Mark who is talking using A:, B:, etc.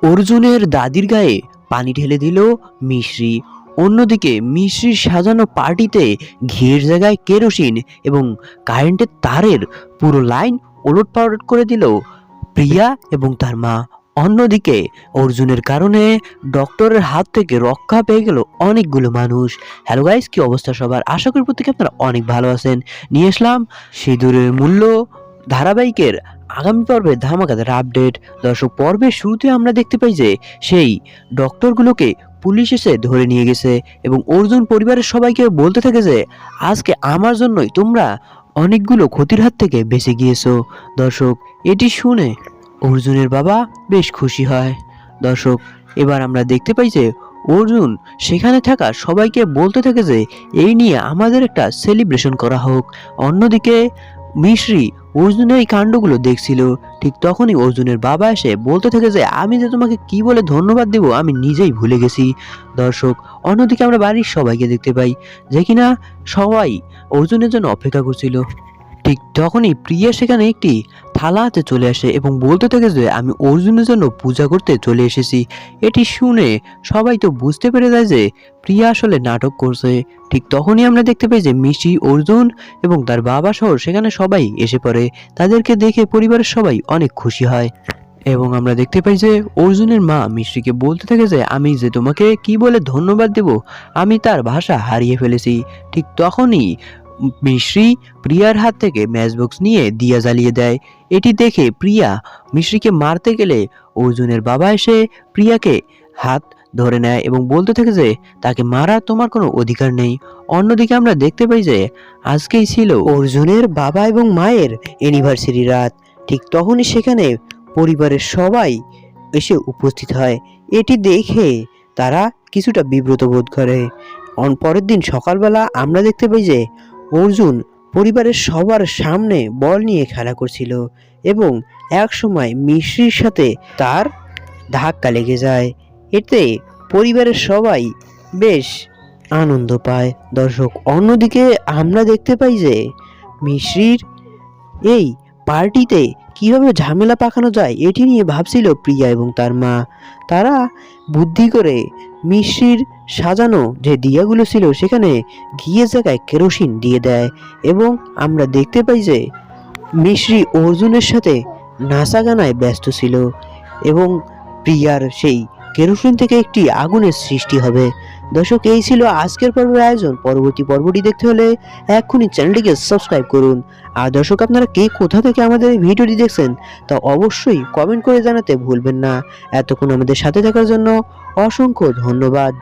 A: অর্জুনের দাদির গায়ে পানি ঢেলে দিল মিশ্রি। অন্যদিকে মিশ্রির সাজানো পার্টিতে ঘিয়ের জায়গায় কেরোসিন এবং কারেন্টের তারের পুরো লাইন ওলটপালট করে দিল প্রিয়া এবং তার মা। অন্যদিকে অর্জুনের কারণে ডক্টরের হাত থেকে রক্ষা পেয়ে গেল অনেকগুলো মানুষ। হ্যালো গাইস, কি অবস্থা সবার? আশা করি প্রত্যেকে আপনারা অনেক ভালো আছেন। নিয়ে আসলাম সিঁদুরের মূল্য ধারাবাহিকের আগামী পর্বের ধামাকাদার আপডেট। দর্শক, পর্বের শুরুতে আমরা দেখতে পাই যে সেই ডক্টরগুলোকে পুলিশ এসে ধরে নিয়ে গেছে এবং অর্জুন পরিবারের সবাইকে বলতে থাকে যে আজকে আমার জন্যই তোমরা অনেকগুলো ক্ষতির হাত থেকে বেঁচে গিয়েছো। দর্শক, এটি শুনে অর্জুনের বাবা বেশ খুশি হয়। দর্শক, এবার আমরা দেখতে পাই যে অর্জুন সেখানে থাকা সবাইকে বলতে থাকে যে এই নিয়ে আমাদের একটা সেলিব্রেশন করা হোক। অন্যদিকে মিশ্রি অর্জুনের এই কাণ্ডগুলো দেখছিল। ঠিক তখনই অর্জুনের বাবা এসে বলতে থাকে যে আমি যে তোমাকে কি বলে ধন্যবাদ দেব আমি নিজেই ভুলে গেছি। দর্শক, অন্যদিকে আমরা বাড়ির সবাইকে দেখতে পাই যে কিনা সবাই অর্জুনের জন্য অপেক্ষা করছিল। ঠিক তখনই প্রিয়া সেখানে একটি থালা হাতে চলে আসে এবং বলতে থাকে যে আমি অর্জুনের জন্য পূজা করতে চলে এসেছি। এটি শুনে সবাই তো বুঝতে পেরে যায় যে প্রিয়া আসলে নাটক করছে। ঠিক তখনই আমরা দেখতে পাই যে মিষ্টি, অর্জুন এবং তার বাবা সহ সেখানে সবাই এসে পড়ে। তাদেরকে দেখে পরিবারের সবাই অনেক খুশি হয় এবং আমরা দেখতে পাই যে অর্জুনের মা মিষ্টিকে বলতে থাকে যে আমি যে তোমাকে কি বলে ধন্যবাদ দেব আমি তার ভাষা হারিয়ে ফেলেছি। ঠিক তখনই মিশ্রি প্রিয়ার হাত থেকে ম্যাচবক্স নিয়ে দিয়া জ্বালিয়ে দেয়। এটি দেখে প্রিয়া মিশ্রিকে মারতে গেলে অর্জুনের বাবা এসে প্রিয়াকে হাত ধরে নেয় এবং বলতে থাকে যে তাকে মারার তোমার কোনো অধিকার নেই। অন্যদিকে আমরা দেখতে পাই যে আজকেই ছিল অর্জুনের বাবা এবং মায়ের অ্যানিভার্সারি রাত। ঠিক তখনই সেখানে পরিবারের সবাই এসে উপস্থিত হয়। এটি দেখে তারা কিছুটা বিব্রত বোধ করে। পরের দিন সকালবেলা আমরা দেখতে পাই যে অর্জুন পরিবারের সবার সামনে বল নিয়ে খেলা করছিল এবং এক সময় মিশ্রির সাথে তার ধাক্কা লেগে যায়। এতে পরিবারের সবাই বেশ আনন্দ পায়। দর্শক, অন্যদিকে আমরা দেখতে পাই যে মিশ্রির এই পার্টিতে কিভাবে ঝামেলা পাকানো যায় এটি নিয়ে ভাবছিল প্রিয়া এবং তার মা। তারা বুদ্ধি করে মিশ্রির সাজানো যে দিয়াগুলো ছিল সেখানে ঘিয়ের জায়গায় কেরোসিন দিয়ে দেয় এবং আমরা দেখতে পাই যে মিশ্রি অর্জুনের সাথে নাচাগানায় ব্যস্ত ছিল এবং প্রিয়ার সেই কেরোসিন থেকে একটি আগুনের সৃষ্টি হবে। দর্শক, এই ছিল আজকের পর্বের আয়োজন। পরবর্তী পর্বটি দেখতে হলে এক্ষুনি চ্যানেলটিকে সাবস্ক্রাইব করুন। আর দর্শক, আপনারা কে কোথা থেকে আমাদের এই ভিডিওটি দেখছেন তা অবশ্যই কমেন্ট করে জানাতে ভুলবেন না। এতক্ষণ আমাদের সাথে থাকার জন্য অসংখ্য ধন্যবাদ।